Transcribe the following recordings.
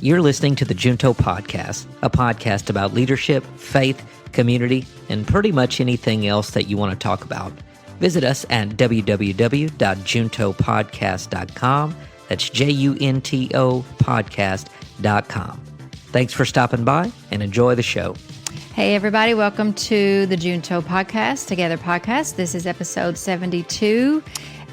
You're listening to the Junto Podcast, a podcast about leadership, faith, community, and pretty much anything else that you want to talk about. Visit us at www.juntopodcast.com. That's JUNTO podcast.com. Thanks for stopping by and enjoy the show. Hey, everybody. Welcome to the Junto Podcast, Together Podcast. This is episode 72.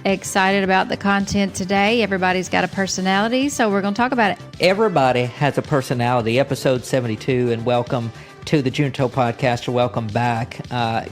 Excited about the content today. Everybody's got a personality, so we're going to talk about it. Everybody has a personality. Episode 72, and welcome to the Junto Podcast, or welcome back.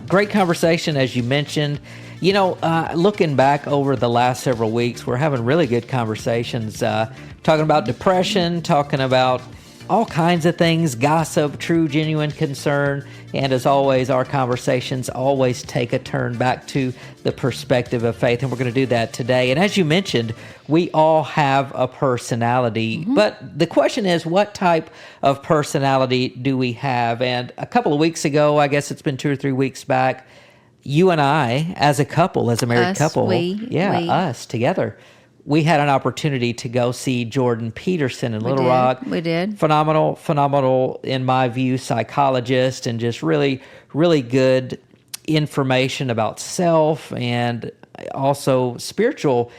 Great conversation, as you mentioned. You know, looking back over the last several weeks, we're having really good conversations, talking about depression, talking about all kinds of things, gossip, true, genuine concern, and as always, our conversations always take a turn back to the perspective of faith, and we're going to do that today. And as you mentioned, we all have a personality, but the question is, what type of personality do we have? And a couple of weeks ago, I guess it's been 2 or 3 weeks back, you and I, as a couple, as a married couple, us together, we had an opportunity to go see Jordan Peterson in Little Rock. We did. Phenomenal, in my view, psychologist, and just really, really good information about self and also spiritual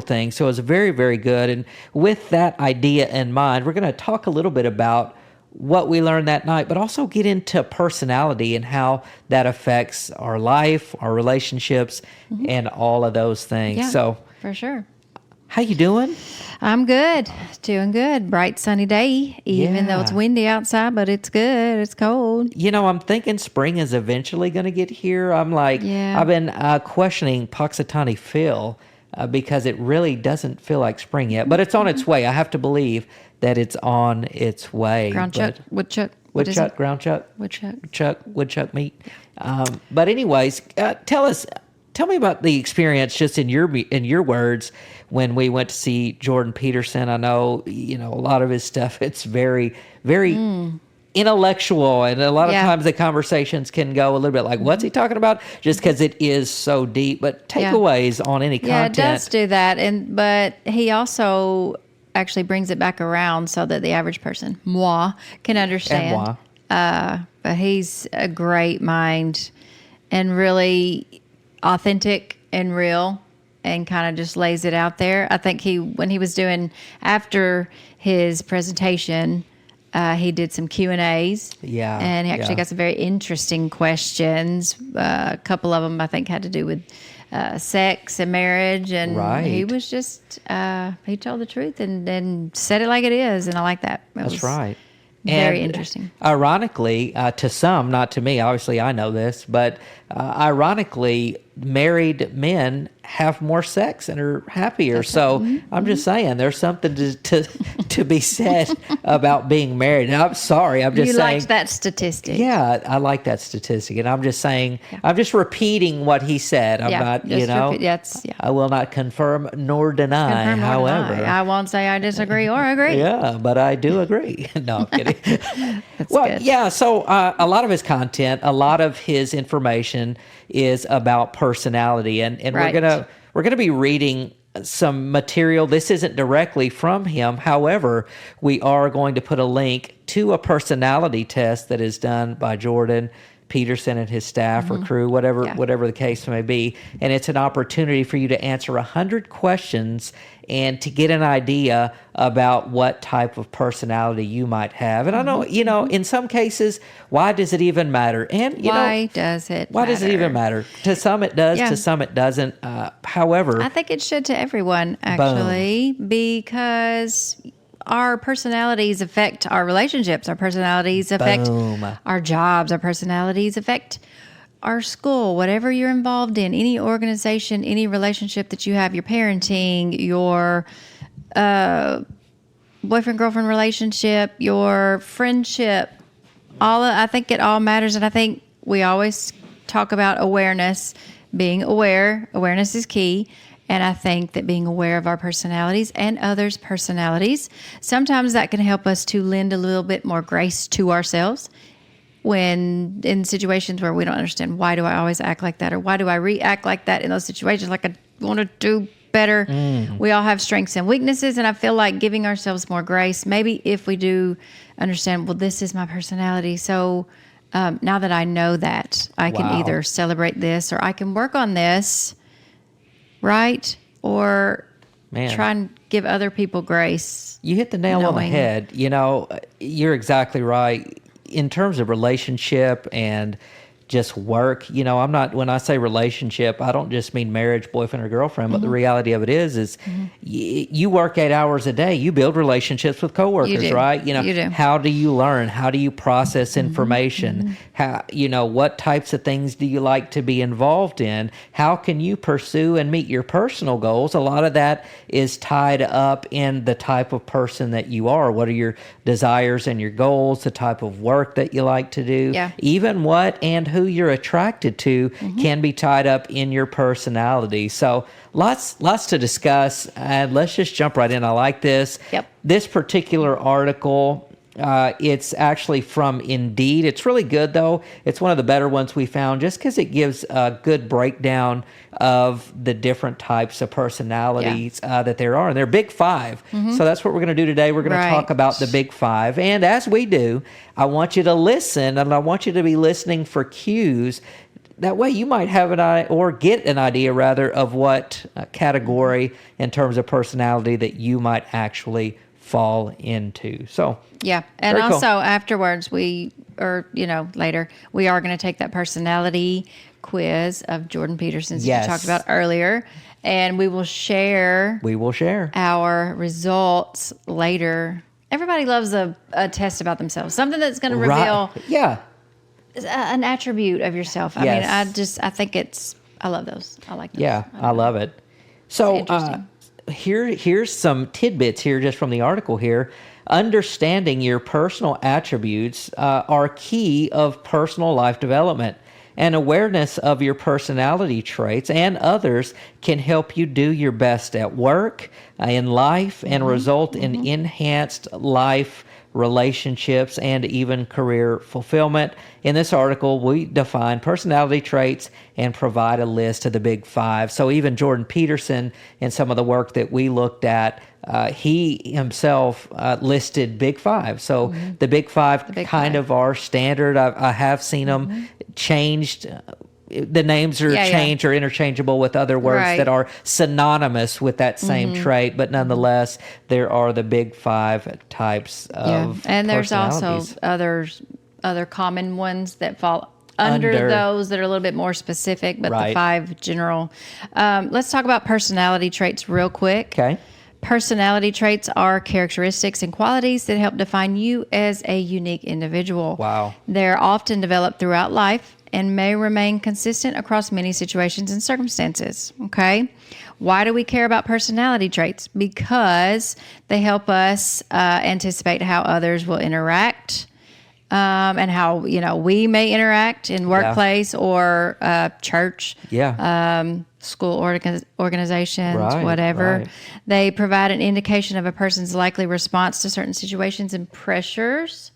things. So it was very, very good. And with that idea in mind, we're going to talk a little bit about what we learned that night, but also get into personality and how that affects our life, our relationships, and all of those things. Yeah, so for sure. How you doing? I'm good. Doing good. Bright sunny day, even though it's windy outside, but it's good. It's cold. You know, I'm thinking spring is eventually going to get here. I'm like, I've been questioning Puxatawny Phil because it really doesn't feel like spring yet, but it's on its way. I have to believe that it's on its way. Woodchuck meat. But anyways, tell me about the experience, just in your words, when we went to see Jordan Peterson. I know, a lot of his stuff, it's very, very intellectual, and a lot of times the conversations can go a little bit like, what's he talking about? Just because it is so deep. But takeaways on any content. Yeah, it does do that. But he also actually brings it back around so that the average person, moi, can understand. But he's a great mind and really authentic and real, and kind of just lays it out there. I think when he was doing, after his presentation, he did some Q&As. Yeah. And he actually got some very interesting questions. A couple of them, I think, had to do with sex and marriage. And he was just, he told the truth and said it like it is. And I like that. That's right. Very interesting. Ironically, to some, not to me, obviously I know this, but ironically, married men have more sex and are happier. So I'm just saying, there's something to be said about being married. And I'm sorry, I'm just saying. You liked that statistic. Yeah, I like that statistic. And I'm just saying, I'm just repeating what he said. I'm not, I will not confirm nor deny, however. I won't say I disagree or agree. Yeah, but I do agree. No, I'm kidding. That's good. Yeah, so a lot of his content, a lot of his information is about personality, and we're gonna be reading some material. This isn't directly from him. However, we are going to put a link to a personality test that is done by Jordan Peterson and his staff or crew, whatever the case may be. And it's an opportunity for you to answer 100 questions and to get an idea about what type of personality you might have. And I know, in some cases, why does it even matter? And why does it even matter? To some it does, to some it doesn't. However, I think it should to everyone, actually, because our personalities affect our relationships. Our personalities affect our jobs. Our personalities affect our school, whatever you're involved in, any organization, any relationship that you have, your parenting, your boyfriend-girlfriend relationship, your friendship. I think it all matters. And I think we always talk about awareness, being aware. Awareness is key. And I think that being aware of our personalities and others' personalities, sometimes that can help us to lend a little bit more grace to ourselves when in situations where we don't understand, why do I always act like that? Or why do I react like that in those situations? Like I want to do better. We all have strengths and weaknesses, and I feel like giving ourselves more grace, maybe if we do understand, well, this is my personality. So now that I know that, I can either celebrate this or I can work on this, right? Or try and give other people grace. You hit the nail on the head. You're exactly right. In terms of relationship and just work, when I say relationship, I don't just mean marriage, boyfriend or girlfriend, but the reality of it is you work 8 hours a day. You build relationships with coworkers, right? You do. How do you learn? How do you process information? How, what types of things do you like to be involved in? How can you pursue and meet your personal goals? A lot of that is tied up in the type of person that you are. What are your desires and your goals, the type of work that you like to do, even what and who you're attracted to can be tied up in your personality. So lots to discuss, and let's just jump right in. I like this. This particular article, it's actually from Indeed. It's really good, though. It's one of the better ones we found just because it gives a good breakdown of the different types of personalities that there are. And they're big five. So that's what we're going to do today. We're going to talk about the big five. And as we do, I want you to listen, and I want you to be listening for cues. That way you might have an idea, or get an idea, rather, of what category in terms of personality that you might actually fall into. So and also afterwards later, we are going to take that personality quiz of Jordan Peterson's that you talked about earlier, and we will share our results later. Everybody loves a test about themselves, something that's going to reveal an attribute of yourself. I mean, I love those. I like those. I love it. So here's some tidbits here just from the article here. Understanding your personal attributes are key of personal life development, and awareness of your personality traits and others can help you do your best at work, in life, and result in enhanced life relationships, and even career fulfillment. In this article, we define personality traits and provide a list of the big five. So even Jordan Peterson, in some of the work that we looked at, he himself listed big five. So the big five kind of are standard. I have seen them changed. The names are changed or interchangeable with other words that are synonymous with that same trait, but nonetheless, there are the big five types of and there's also other common ones that fall under those that are a little bit more specific, but the five general. Let's talk about personality traits real quick. Okay. Personality traits are characteristics and qualities that help define you as a unique individual. Wow. They're often developed throughout life and may remain consistent across many situations and circumstances. Okay. Why do we care about personality traits? Because they help us anticipate how others will interact, and how we may interact in workplace or church, school organizations, whatever. They provide an indication of a person's likely response to certain situations and pressures.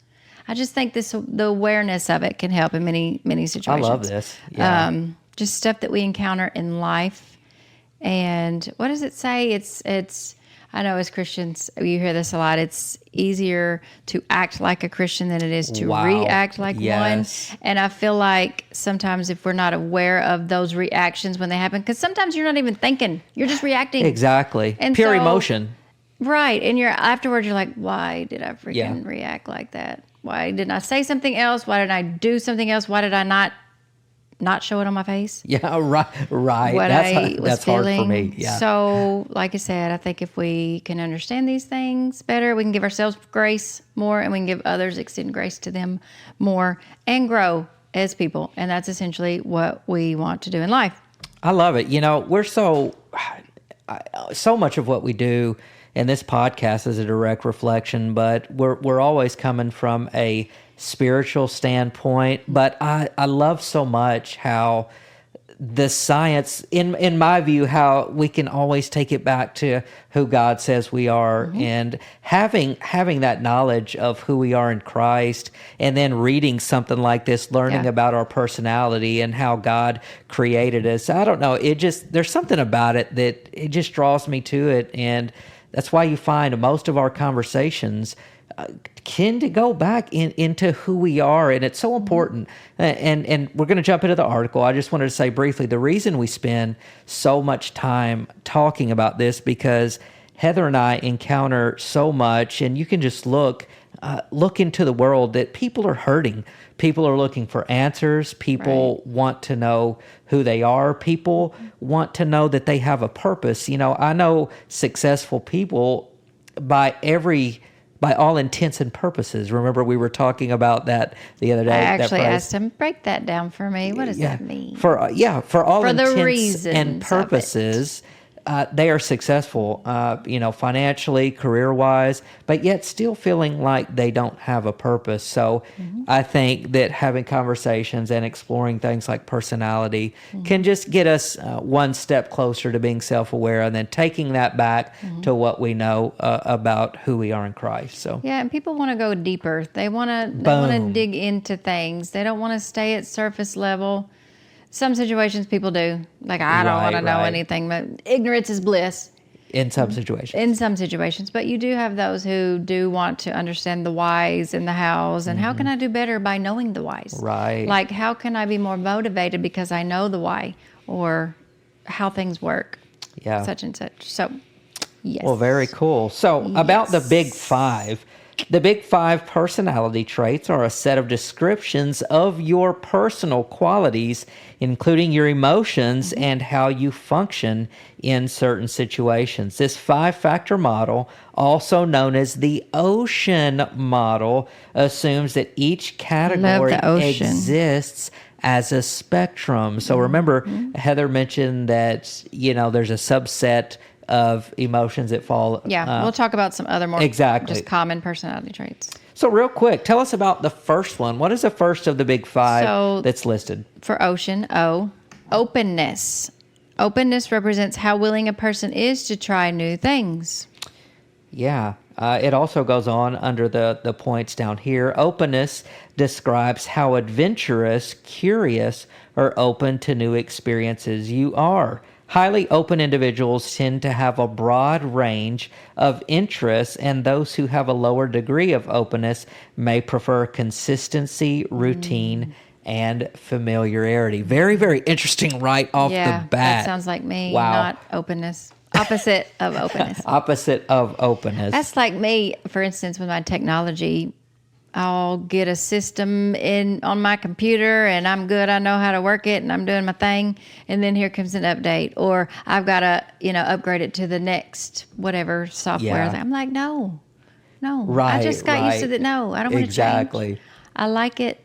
I just think the awareness of it can help in many situations. I love this. Just stuff that we encounter in life. And what does it say? It's. I know as Christians, you hear this a lot. It's easier to act like a Christian than it is to react like one. And I feel like sometimes if we're not aware of those reactions when they happen, because sometimes you're not even thinking, you're just reacting. Exactly. And pure emotion. Right. And afterwards you're like, why did I freaking react like that? Why didn't I say something else? Why didn't I do something else? Why did I not show it on my face? Right. That's hard for me. So, like I said, I think if we can understand these things better, we can give ourselves grace more, and we can give others, extend grace to them more, and grow as people. And that's essentially what we want to do in life. I love it. We're so much of what we do in this podcast is a direct reflection, but we're always coming from a spiritual standpoint. But I love so much how the science, in my view, how we can always take it back to who God says we are, and having that knowledge of who we are in Christ, and then reading something like this, learning about our personality and how God created us. I don't know. There's something about it that it just draws me to it, and that's why you find most of our conversations tend to go back into who we are, and it's so important. And we're going to jump into the article. I just wanted to say briefly, the reason we spend so much time talking about this, because Heather and I encounter so much, and you can just look into the world, that people are hurting. People are looking for answers. People want to know who they are. People want to know that they have a purpose. I know successful people by all intents and purposes. Remember, we were talking about that the other day. I actually asked him, break that down for me. What does that mean? For all intents and purposes, they are successful, financially, career-wise, but yet still feeling like they don't have a purpose. So I think that having conversations and exploring things like personality can just get us one step closer to being self-aware, and then taking that back to what we know about who we are in Christ. So yeah, and people want to go deeper. They want to dig into things. They don't want to stay at surface level. Some situations people do. Like, I don't want to know anything, but ignorance is bliss. In some situations. In some situations. But you do have those who do want to understand the whys and the hows, and how can I do better by knowing the whys? Right. Like, how can I be more motivated because I know the why, or how things work? Yeah. Such and such. So, yes. Well, very cool. So, about the Big Five. The Big Five personality traits are a set of descriptions of your personal qualities, including your emotions and how you function in certain situations. This 5-factor model, also known as the ocean model, assumes that each category exists as a spectrum. So remember, Heather mentioned that, there's a subset of emotions that fall. Yeah, we'll talk about some other more just common personality traits. So real quick, tell us about the first one. What is the first of the Big Five that's listed? For ocean, O, openness. Openness represents how willing a person is to try new things. Yeah. It also goes on under the points down here. Openness describes how adventurous, curious, or open to new experiences you are. Highly open individuals tend to have a broad range of interests, and those who have a lower degree of openness may prefer consistency, routine, and familiarity. Very, very interesting right off the bat. That sounds like me, not openness. Opposite of openness. Opposite of openness. That's like me, for instance, with my technology. I'll get a system on my computer, and I'm good. I know how to work it, and I'm doing my thing. And then here comes an update, or I've got to, upgrade it to the next whatever software. Yeah. I'm like, no. Right. I just got used to that. No, I don't want to change. Exactly. I like it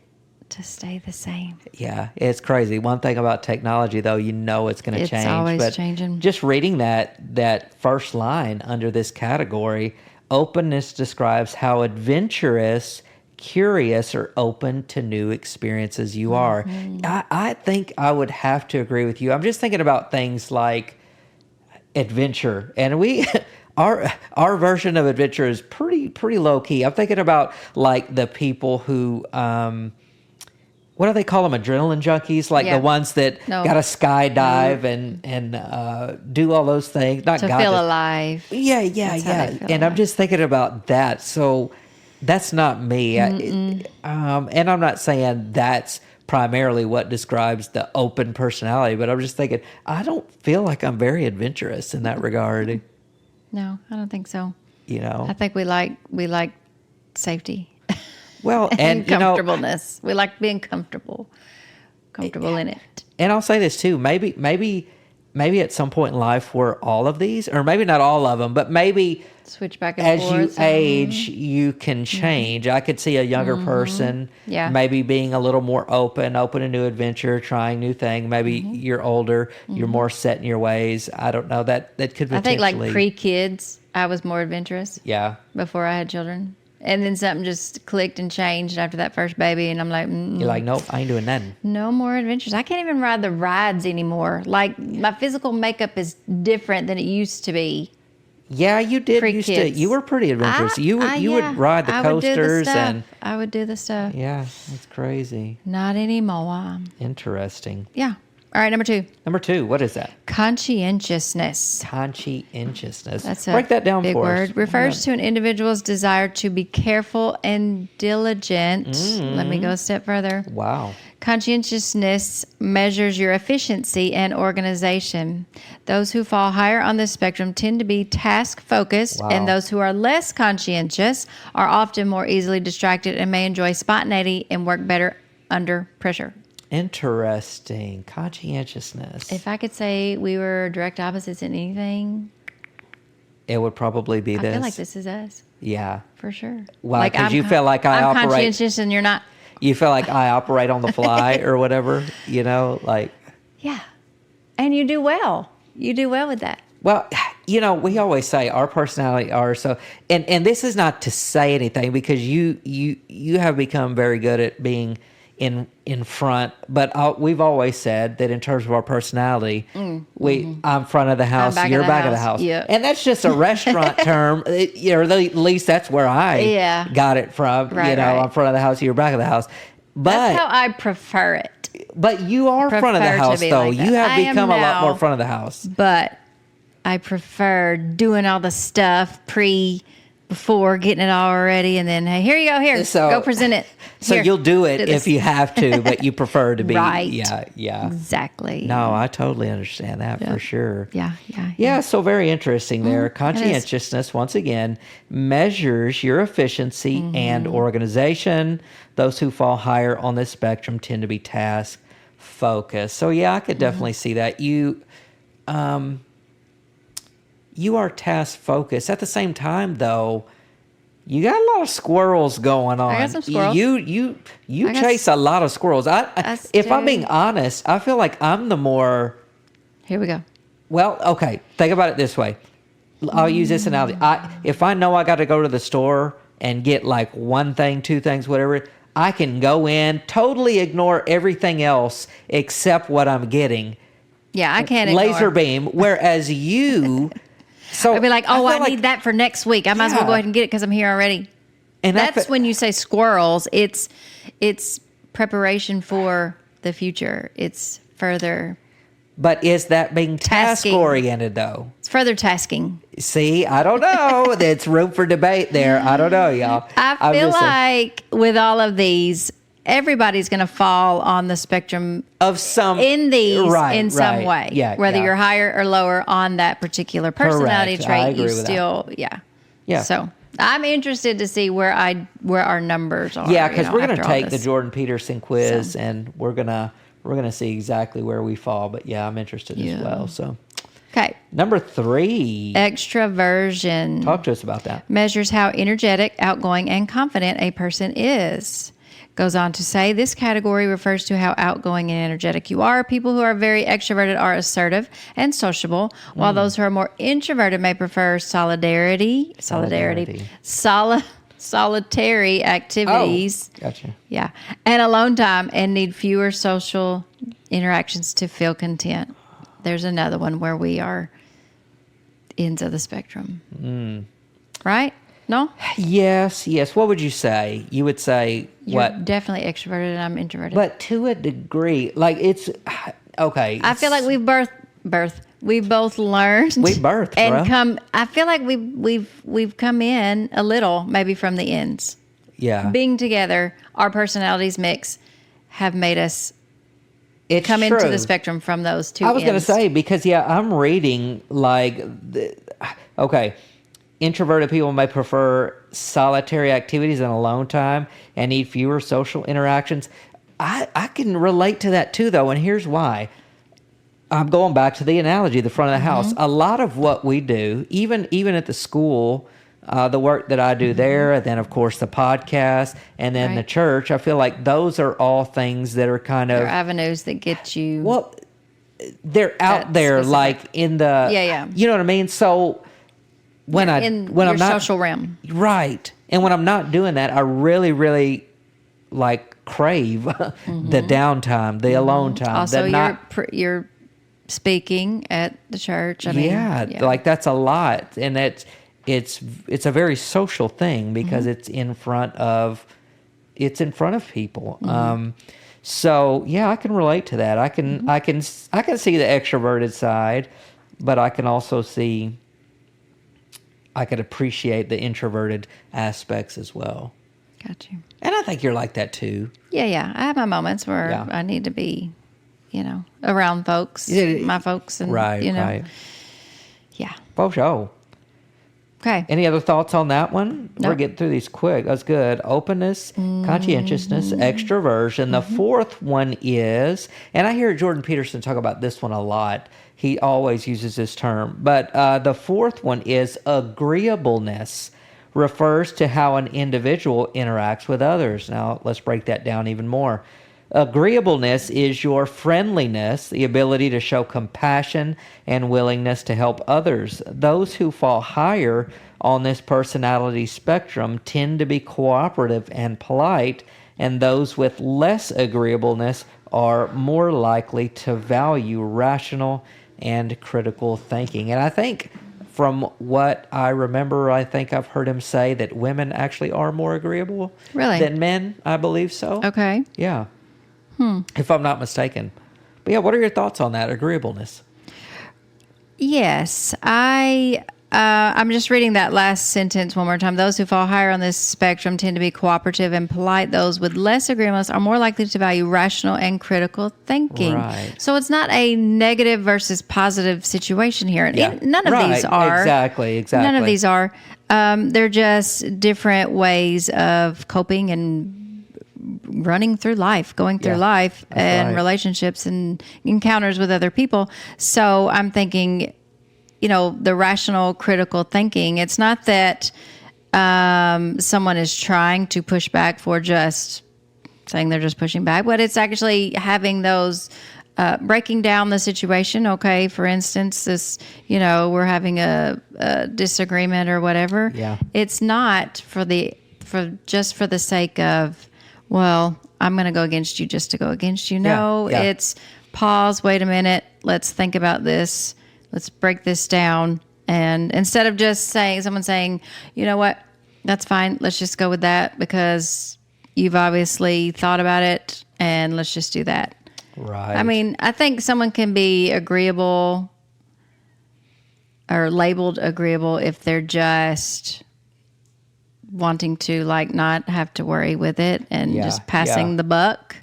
to stay the same. Yeah, it's crazy. One thing about technology, though, it's going to change. It's always changing. Just reading that first line under this category, openness describes how adventurous, curious, or open to new experiences you are. I think I would have to agree with you. I'm just thinking about things like adventure, and our version of adventure is pretty low key. I'm thinking about like the people who what do they call them? Adrenaline junkies, like the ones that got to skydive and do all those things. Not to feel alive. Yeah. And I'm just thinking about that. So that's not me. And I'm not saying that's primarily what describes the open personality, but I'm just thinking, I don't feel like I'm very adventurous in that regard. No, I don't think so. I think we like safety. Well, and comfortableness. We like being comfortable in it. And I'll say this too. Maybe at some point in life we're all of these, or maybe not all of them, but maybe switch back and forth. As you age, you can change. I could see a younger person maybe being a little more open to new adventure, trying new things. Maybe you're older, you're more set in your ways. I don't know. That could potentially. I think like pre-kids, I was more adventurous. Yeah. Before I had children. And then something just clicked and changed after that first baby. And I'm like, You're like, nope, I ain't doing nothing. No more adventures. I can't even ride the rides anymore. Like, my physical makeup is different than it used to be. Yeah, you did used to. You were pretty adventurous. You would ride the coasters and I would do the stuff. Yeah, that's crazy. Not anymore. Interesting. Yeah. All right, number 2. Number 2, what is that? Conscientiousness. Conscientiousness. That's a break that down big for word. us. Refers to an individual's desire to be careful and diligent. Let me go a step further. Wow. Conscientiousness measures your efficiency and organization. Those who fall higher on this spectrum tend to be task-focused, and those who are less conscientious are often more easily distracted and may enjoy spontaneity and work better under pressure. Interesting. Conscientiousness. If I could say we were direct opposites in anything, it would probably be this. I feel like this is us. Yeah. For sure. Well, because you feel like I'm operate. conscientious and you're not. You feel like I operate on the fly or whatever, like. Yeah. And you do well. You do well with that. Well, we always say our personality are so, and this is not to say anything because you have become very good at being in front, but we've always said that in terms of our personality, I'm front of the house, you're back of the house. Yep. And that's just a restaurant term, or at least that's where I got it from. Right. I'm front of the house, you're back of the house. But that's how I prefer it. But you are front of the house, though. Like you have become a lot more front of the house. But I prefer doing all the stuff before getting it all ready, and then, hey, here you go, go present it. So you'll do it if you have to, but you prefer to be. Right. Yeah. Exactly. No, I totally understand that for sure. Yeah. So very interesting there. Conscientiousness, once again, measures your efficiency and organization. Those who fall higher on this spectrum tend to be task focused. So I could definitely see that. You are task focused. At the same time, though, you got a lot of squirrels going on. I got some squirrels. You chase a lot of squirrels. If I'm being honest, I feel like I'm the more. Here we go. Well, okay. Think about it this way. I'll use this analogy. If I know I got to go to the store and get like one thing, two things, whatever, I can go in, totally ignore everything else except what I'm getting. Yeah, I can't ignore. Laser beam. Whereas you. So I'd be like, I need that for next week. I might as well go ahead and get it because I'm here already. And that's when you say squirrels. It's preparation for the future. It's further. But is that being task oriented though? It's further tasking. See, I don't know. There's room for debate there. I don't know, y'all. I feel like with all of these, everybody's going to fall on the spectrum of some in some way. Yeah, whether you're higher or lower on that particular personality trait, I agree with still yeah. So I'm interested to see where our numbers are. Yeah, because we're going to take the Jordan Peterson quiz, and we're gonna see exactly where we fall. But I'm interested as well. So. Okay. Number 3. Extroversion. Talk to us about that. Measures how energetic, outgoing, and confident a person is. Goes on to say, this category refers to how outgoing and energetic you are. People who are very extroverted are assertive and sociable, while those who are more introverted may prefer solitary activities. Oh, gotcha. Yeah. And alone time, and need fewer social interactions to feel content. There's another one where we are ends of the spectrum. Right? No? Yes. What would you say? You would say You're definitely extroverted and I'm introverted. But to a degree, like it's okay. I feel like we've we've both learned. We birthed and I feel like we've come in a little maybe from the ends. Yeah. Being together, our personalities mix have made us come true. Into the spectrum from those two I was going to ends. say because I'm reading like introverted people may prefer solitary activities and alone time and need fewer social interactions. I can relate to that too, though, and here's why. I'm going back to the analogy, the front of the house. A lot of what we do, even at the school, the work that I do there, and then, of course, the podcast, and then the church, I feel like those are all things that are kind of... They're avenues that get you... Well, they're out there, specific. Like in the... Yeah. You know what I mean? So... When I'm not social realm, right? And when I'm not doing that, I really, really like crave the downtime, the alone time. Also, you're speaking at the church. I mean, like that's a lot, and it's a very social thing because it's in front of people. So yeah, I can relate to that. I can see the extroverted side, but I can also see. I could appreciate the introverted aspects as well. Got you. And I think you're like that too. Yeah. I have my moments where I need to be, around folks, my folks, and right. Yeah. For sure. Okay. Any other thoughts on that one? Nope. We're getting through these quick. That's good. Openness, conscientiousness, extroversion. The fourth one is, and I hear Jordan Peterson talk about this one a lot. He always uses this term. But the fourth one is agreeableness. Refers to how an individual interacts with others. Now, let's break that down even more. Agreeableness is your friendliness, the ability to show compassion and willingness to help others. Those who fall higher on this personality spectrum tend to be cooperative and polite, and those with less agreeableness are more likely to value rational and critical thinking. And I think from what I remember, I think I've heard him say that women actually are more agreeable than men. I believe so. Okay. Yeah. If I'm not mistaken. But yeah, what are your thoughts on that agreeableness? Yes, I'm just reading that last sentence one more time. Those who fall higher on this spectrum tend to be cooperative and polite. Those with less agreeableness are more likely to value rational and critical thinking. Right. So it's not a negative versus positive situation here. Yeah. None of these are. Exactly. None of these are. They're just different ways of coping and running through life, going through life, and relationships and encounters with other people. So I'm thinking, the rational, critical thinking, it's not that someone is trying to push back for just saying they're just pushing back, but it's actually having those, breaking down the situation. Okay, for instance, this, we're having a disagreement or whatever. Yeah. It's not for just for the sake of, well, I'm going to go against you just to go against you. No, it's pause, wait a minute, let's think about this. Let's break this down. And instead of just someone saying, you know what, that's fine. Let's just go with that because you've obviously thought about it and let's just do that. Right. I mean, I think someone can be agreeable or labeled agreeable if they're just wanting to not have to worry with it and just passing the buck.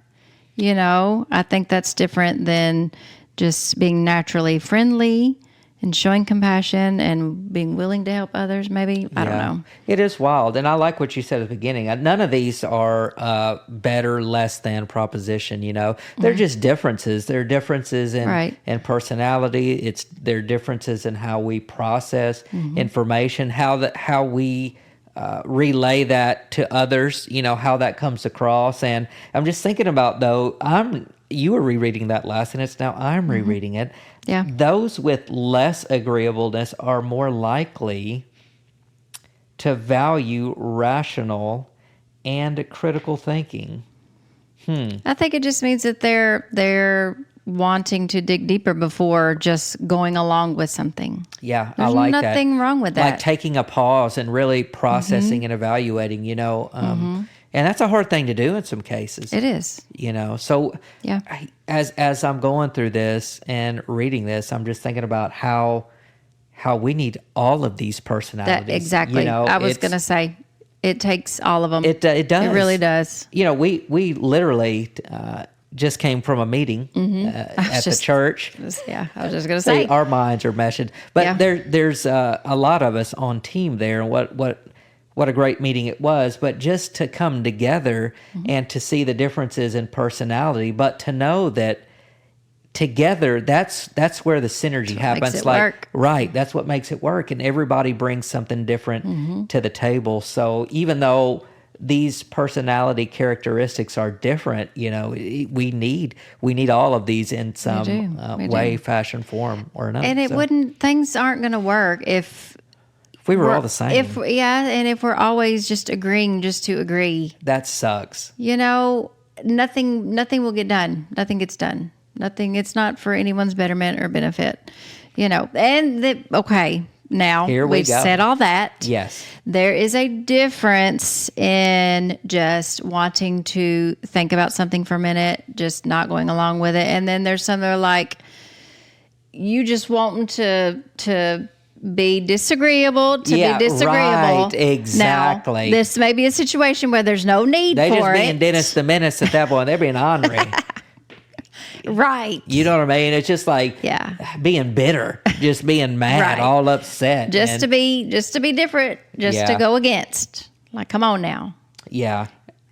I think that's different than just being naturally friendly and showing compassion and being willing to help others, maybe. I don't know. It is wild. And I like what you said at the beginning. None of these are better, less than proposition, They're just differences. They're differences in personality. They're differences in how we process information, how we relay that to others, how that comes across. And I'm just thinking about, though, you were rereading that last, and it's now I'm rereading it. Yeah. Those with less agreeableness are more likely to value rational and critical thinking. I think it just means that they're wanting to dig deeper before just going along with something. Yeah, There's I like that. nothing wrong with that. Like taking a pause and really processing and evaluating, and that's a hard thing to do in some cases. It is. So yeah. As I'm going through this and reading this, I'm just thinking about how we need all of these personalities. Exactly. I was going to say, it takes all of them. It does. It really does. We literally just came from a meeting at the church. Yeah, I was just going to say. Our minds are meshing. But there's a lot of us on team there, and what a great meeting it was. But just to come together and to see the differences in personality, but to know that together, that's where the synergy happens. Makes it work. Right, that's what makes it work. And everybody brings something different to the table. So even though these personality characteristics are different, we need all of these in some way, fashion, form, or another. And things aren't going to work if If we were all the same. And if we're always just agreeing just to agree. That sucks. Nothing will get done. Nothing gets done. Nothing, it's not for anyone's betterment or benefit. Okay, now Here we've said all that. Yes. There is a difference in just wanting to think about something for a minute, just not going along with it. And then there's some that are like, you just want them to be disagreeable, be disagreeable. Right, exactly. Now, this may be a situation where there's no need for it. They just being Dennis the Menace at that point. They're being ornery. Right. You know what I mean? It's just like being bitter, just being mad, all upset. Just to be different, to go against. Like, come on now. Yeah.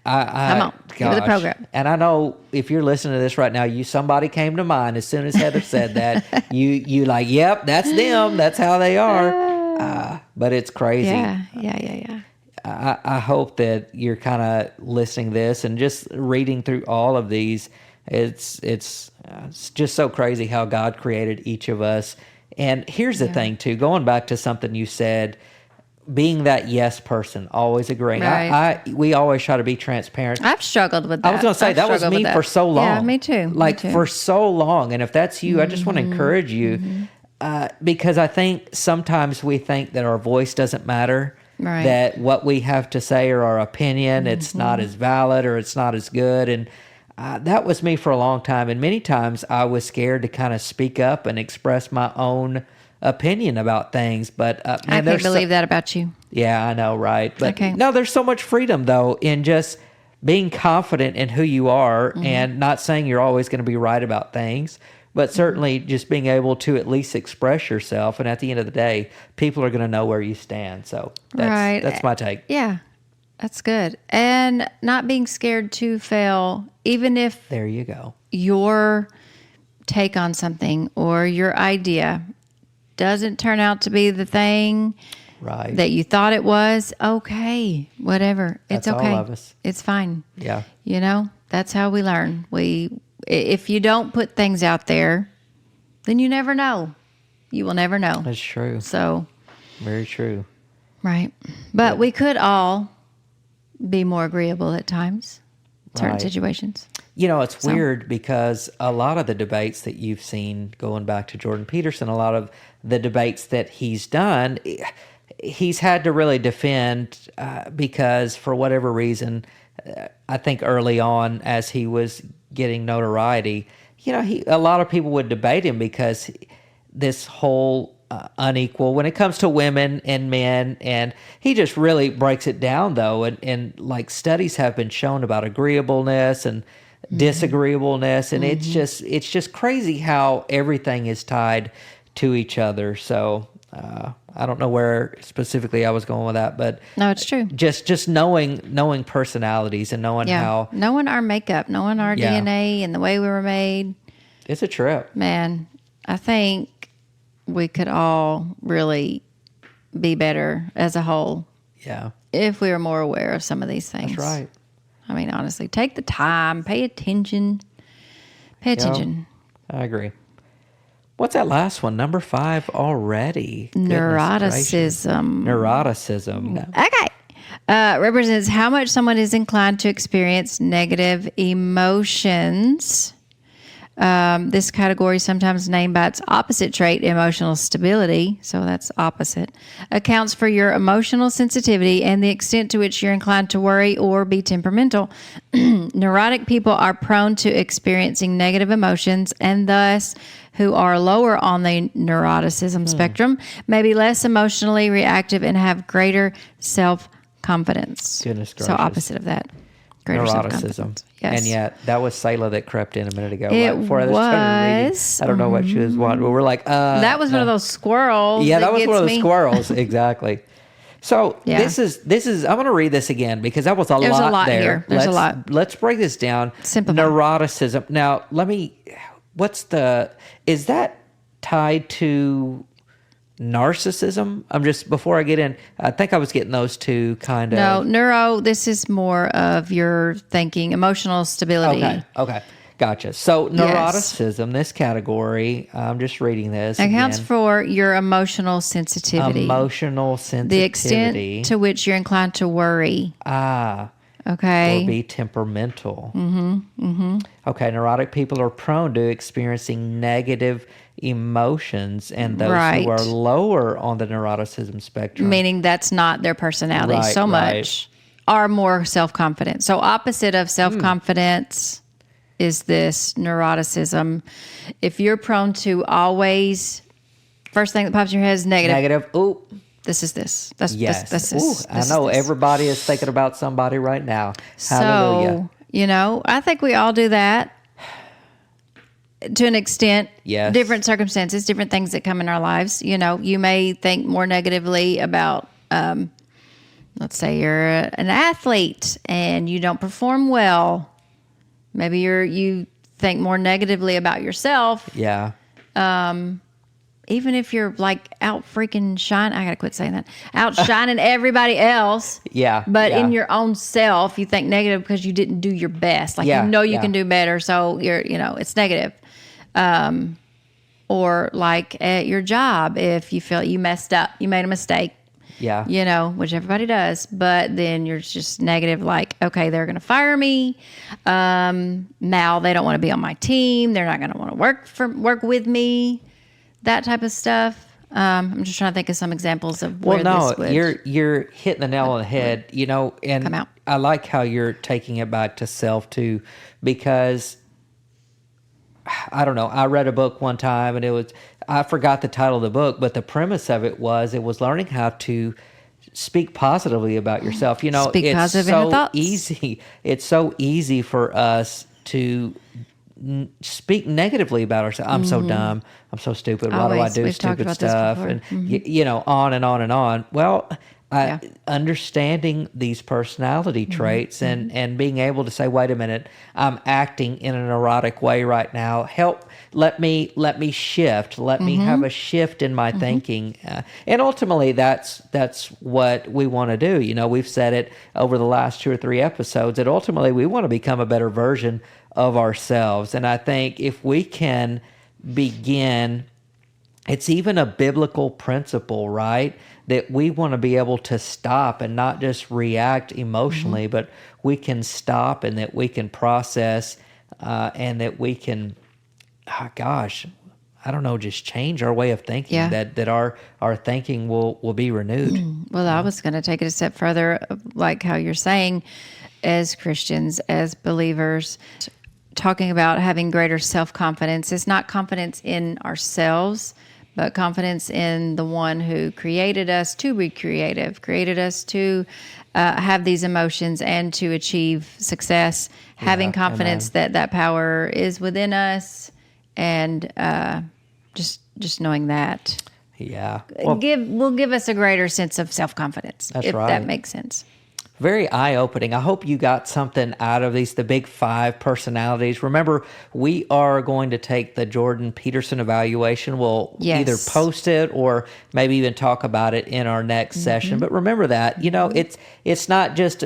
Come on. Give me the program. And I know if you're listening to this right now, somebody came to mind as soon as Heather said that. you like, yep, that's them. That's how they are. But it's crazy. Yeah. I hope that you're kind of listening to this and just reading through all of these. It's just so crazy how God created each of us. And here's the thing too, going back to something you said, being that yes person, always agreeing. Right. We always try to be transparent. I've struggled with that. I was going to say, that was me for so long. Yeah, me too. For so long. And if that's you, I just want to encourage you because I think sometimes we think that our voice doesn't matter. Right. That what we have to say or our opinion, it's not as valid or it's not as good. And that was me for a long time. And many times I was scared to kind of speak up and express my own opinion about things. But man, I can't believe that about you. Yeah, I know, right? But no, there's so much freedom though in just being confident in who you are and not saying you're always going to be right about things, but certainly just being able to at least express yourself. And at the end of the day, people are going to know where you stand. So that's my take. Yeah. That's good. And not being scared to fail, even if there you go. Your take on something or your idea doesn't turn out to be the thing that you thought it was. Okay, whatever. It's okay. All of us. It's fine. Yeah. That's how we learn. If you don't put things out there, then you never know. You will never know. That's true. So. Very true. Right. But we could all be more agreeable at times, certain situations. It's weird because a lot of the debates that you've seen, going back to Jordan Peterson, a lot of the debates that he's done, he's had to really defend because for whatever reason, I think early on as he was getting notoriety, a lot of people would debate him because this whole unequal when it comes to women and men, and he just really breaks it down though, and like studies have been shown about agreeableness and disagreeableness, and it's just crazy how everything is tied to each other. So I don't know where specifically I was going with that, but no, it's true. Just knowing personalities and knowing how knowing our makeup, knowing our DNA and the way we were made. It's a trip, man. I think we could all really be better as a whole. Yeah. If we were more aware of some of these things. That's right. I mean, honestly, take the time, pay attention. Pay attention. I agree. What's that last one? Number 5 already. Neuroticism. Neuroticism. Okay. Represents how much someone is inclined to experience negative emotions. This category is sometimes named by its opposite trait, emotional stability, so that's opposite, accounts for your emotional sensitivity and the extent to which you're inclined to worry or be temperamental. Neurotic people are prone to experiencing negative emotions, and thus who are lower on the neuroticism spectrum may be less emotionally reactive and have greater self-confidence. Goodness gracious. So opposite of that. Neuroticism. Yes. And yet that was Sayla that crept in a minute ago. It right before I started reading. I don't know what she was wanting, but we're like, that was one of those squirrels. Yeah, that was one of those squirrels. Exactly. So this is, I'm going to read this again because that was There's lot a lot there. here. There's a lot. Let's break this down. Simplify. Neuroticism. Now, is that tied to narcissism? Before I get in, I think I was getting those two kind of. No, neuro, this is more of your thinking, emotional stability. Okay. Gotcha. So neuroticism, this category, I'm just reading this. Accounts again. for your emotional sensitivity. Emotional sensitivity. The extent to which you're inclined to worry. Okay. Or be temperamental. Okay, neurotic people are prone to experiencing negative emotions, and those who are lower on the neuroticism spectrum, meaning that's not their personality much, are more self-confident. So opposite of self-confidence is this neuroticism. If you're prone to always, first thing that pops in your head is negative. Negative. Ooh. This is this. This I know everybody is thinking about somebody right now. Hallelujah. So, I think we all do that to an extent. Yes. Different circumstances, different things that come in our lives. You may think more negatively about, let's say you're an athlete and you don't perform well. Maybe you think more negatively about yourself. Yeah. Even if you're like out freaking shine, I gotta quit saying that. Outshining everybody else. Yeah. But in your own self, you think negative because you didn't do your best. Like you can do better, so it's negative. Or like at your job, if you feel you messed up, you made a mistake. Yeah. Which everybody does, but then you're just negative, like, okay, they're going to fire me. Now they don't want to be on my team. They're not going to want to work with me. That type of stuff. I'm just trying to think of some examples of where this would. You're hitting the nail on the head, and come out. I like how you're taking it back to self too, because I don't know. I read a book one time and I forgot the title of the book, but the premise of it was learning how to speak positively about yourself. Speak positive so inner thoughts. easy. It's so easy for us to speak negatively about ourselves. I'm so dumb. I'm so stupid. Why do I do stupid stuff? And on and on and on. Well, understanding these personality traits and being able to say, wait a minute, I'm acting in a neurotic way right now. Let me shift. Let me have a shift in my thinking. And ultimately, that's what we want to do. We've said it over the last 2 or 3 episodes that ultimately we want to become a better version of ourselves. And I think if we can begin, it's even a biblical principle, right? That we want to be able to stop and not just react emotionally, but we can stop and that we can process and that we can, just change our way of thinking, that our thinking will be renewed. Well, I was going to take it a step further, like how you're saying, as Christians, as believers, talking about having greater self-confidence. It's not confidence in ourselves, but confidence in the one who created us to be creative, created us to have these emotions and to achieve success, having confidence that power is within us, and just knowing that. Yeah. Will give us a greater sense of self-confidence, if that makes sense. Very eye-opening. I hope you got something out of the big 5 personalities. Remember, we are going to take the Jordan Peterson evaluation. We'll either post it or maybe even talk about it in our next session. But remember that, it's not just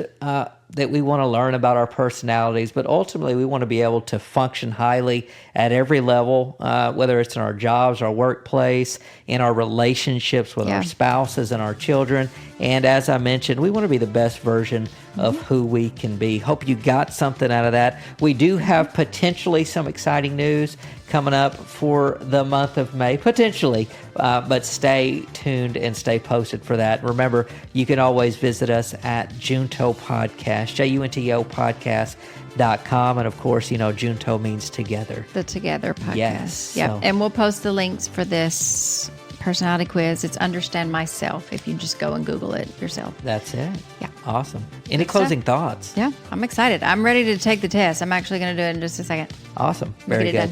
that we want to learn about our personalities, but ultimately we want to be able to function highly at every level, whether it's in our jobs, our workplace, in our relationships with our spouses and our children. And as I mentioned, we want to be the best version of who we can be. Hope you got something out of that. We do have potentially some exciting news coming up for the month of May, potentially, but stay tuned and stay posted for that. Remember, you can always visit us at Junto Podcast, Junto Podcast.com. And of course, Junto means together. The Together Podcast. Yes. Yeah. So. And we'll post the links for this personality quiz. It's Understand Myself if you just go and Google it yourself. That's it. Yeah. Awesome. Any closing thoughts? Yeah, I'm excited. I'm ready to take the test. I'm actually going to do it in just a second. Awesome. Very good.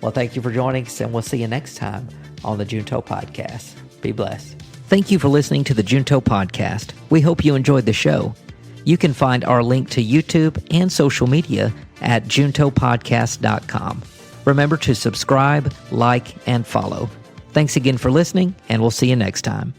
Well, thank you for joining us, and we'll see you next time on the Junto Podcast. Be blessed. Thank you for listening to the Junto Podcast. We hope you enjoyed the show. You can find our link to YouTube and social media at juntopodcast.com. Remember to subscribe, like, and follow. Thanks again for listening, and we'll see you next time.